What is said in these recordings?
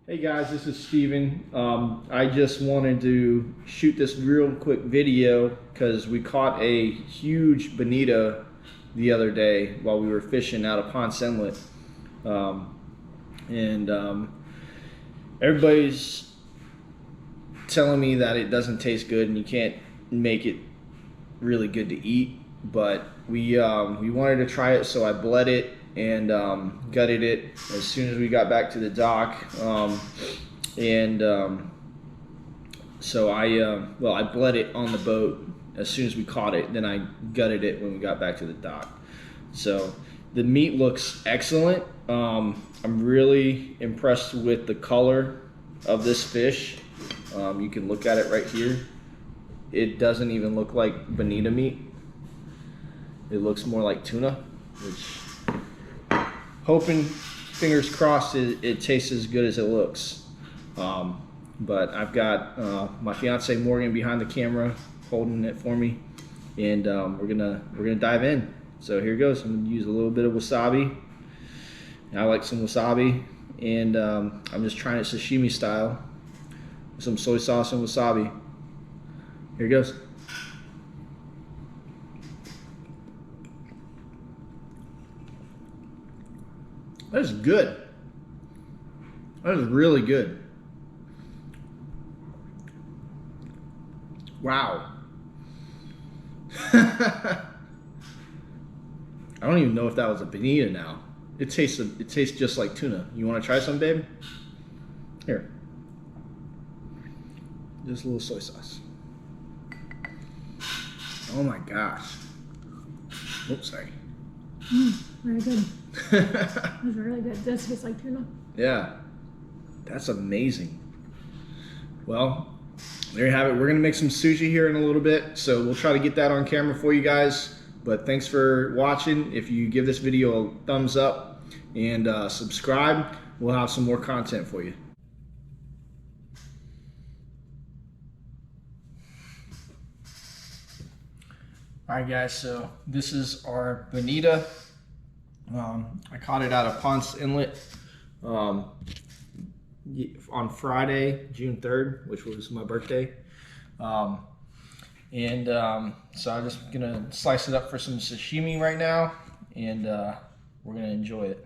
Hey guys, this is Steven. I just wanted to shoot this real quick video because we caught a huge bonita the other day while we were fishing out of Ponce Inlet. Everybody's telling me that it doesn't taste good and you can't make it really good to eat, but we wanted to try it, so I bled it and gutted it as soon as we got back to the dock. So I bled it on the boat as soon as we caught it, then I gutted it when we got back to the dock. So the meat looks excellent. I'm really impressed with the color of this fish. You can look at it right here. It doesn't even look like bonita meat. It looks more like tuna, which, hoping, fingers crossed, it tastes as good as it looks. But I've got my fiance Morgan behind the camera holding it for me, and we're gonna dive in. So here goes. I'm gonna use a little bit of wasabi. I like some wasabi, and I'm just trying it sashimi style with some soy sauce and wasabi. Here goes. That is good. That is really good. Wow. I don't even know if that was a bonita now. It tastes just like tuna. You want to try some, babe? Here. Just a little soy sauce. Oh my gosh. Oops, sorry. Very good. That was really good. Does taste like tuna. Yeah, that's amazing. Well, there you have it. We're gonna make some sushi here in a little bit, so we'll try to get that on camera for you guys. But thanks for watching. If you give this video a thumbs up and subscribe, we'll have some more content for you. All right, guys, so this is our bonita. I caught it out of Ponce Inlet on Friday, June 3rd, which was my birthday. So I'm just gonna slice it up for some sashimi right now, and we're gonna enjoy it.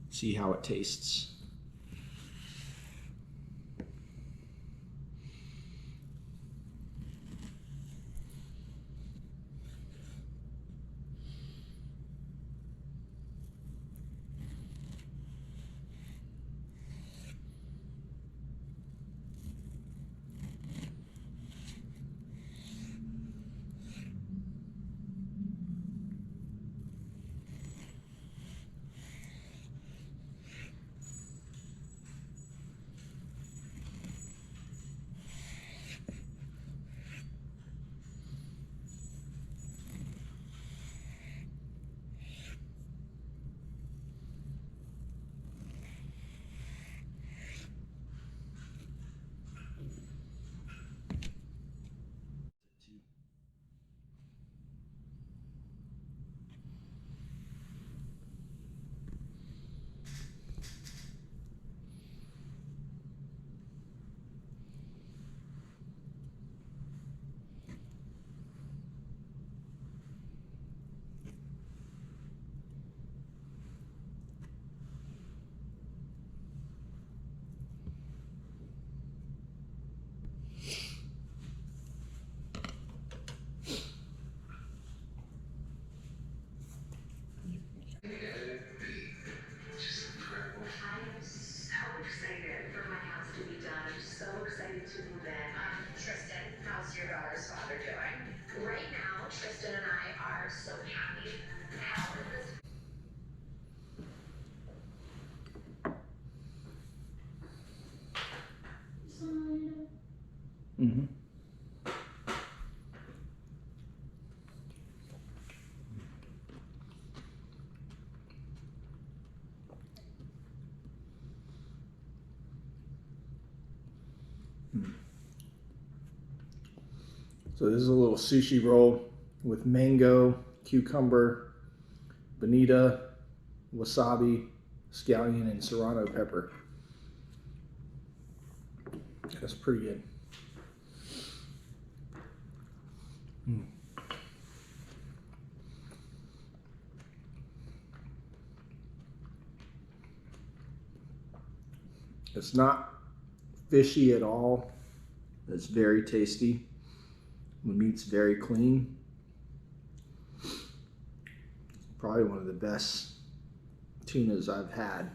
See how it tastes. How's your daughter's father doing? Right now, Tristan and I are so happy. How is this? Mm-hmm. So this is a little sushi roll with mango, cucumber, bonita, wasabi, scallion and serrano pepper. That's pretty good. It's not fishy at all. It's very tasty. The meat's very clean. Probably one of the best tunas I've had.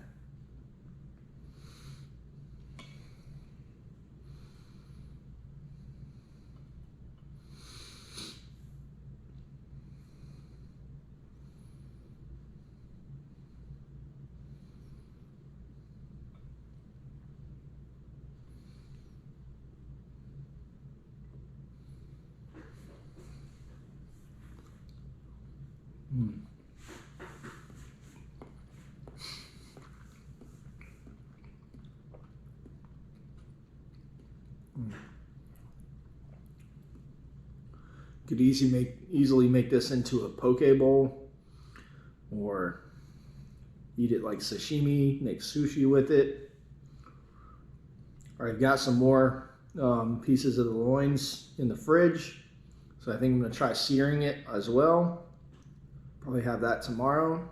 Could easily make this into a poke bowl, or eat it like sashimi, make sushi with it. I've got some more pieces of the loins in the fridge, so I think I'm going to try searing it as well. Probably have that tomorrow.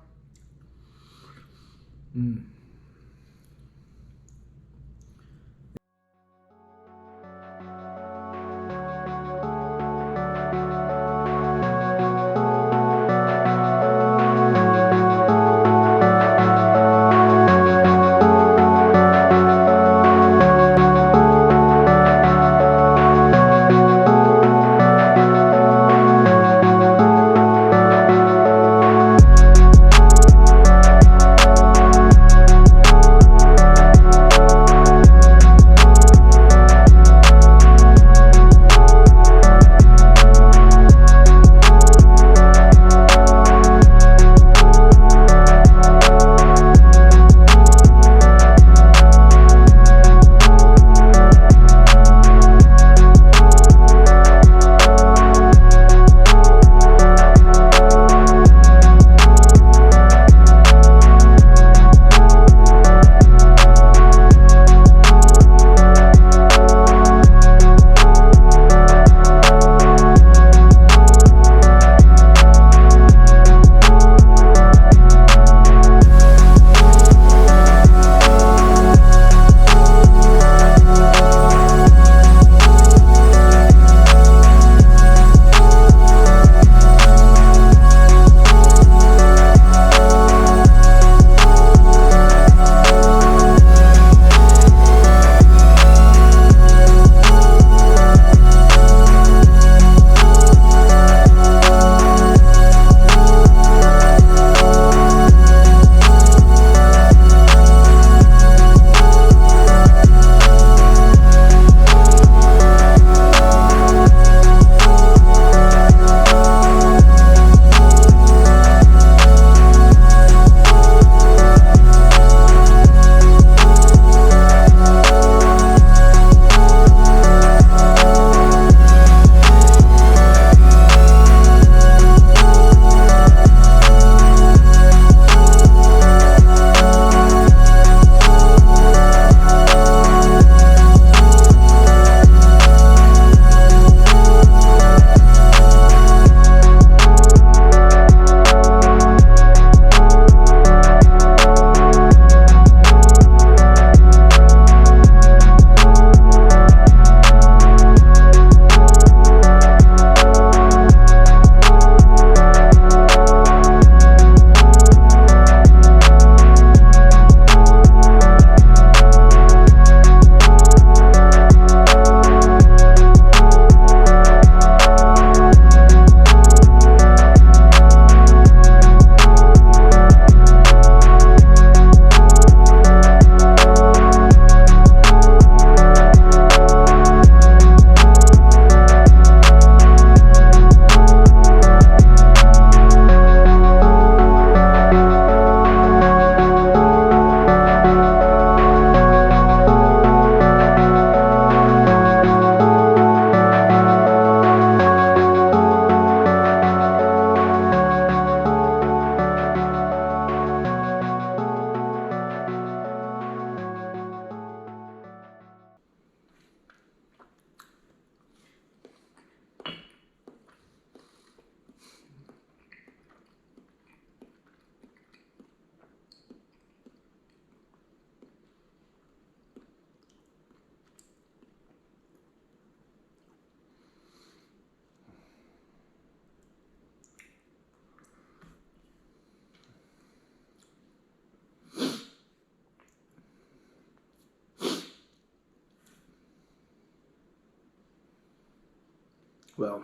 Well,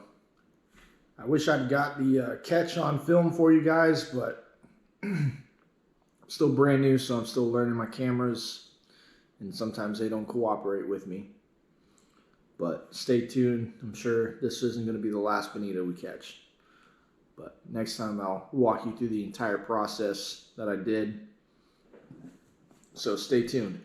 I wish I'd got the catch on film for you guys, but I'm still brand new, so I'm still learning my cameras, and sometimes they don't cooperate with me. But stay tuned. I'm sure this isn't going to be the last bonita we catch. But next time I'll walk you through the entire process that I did. So stay tuned.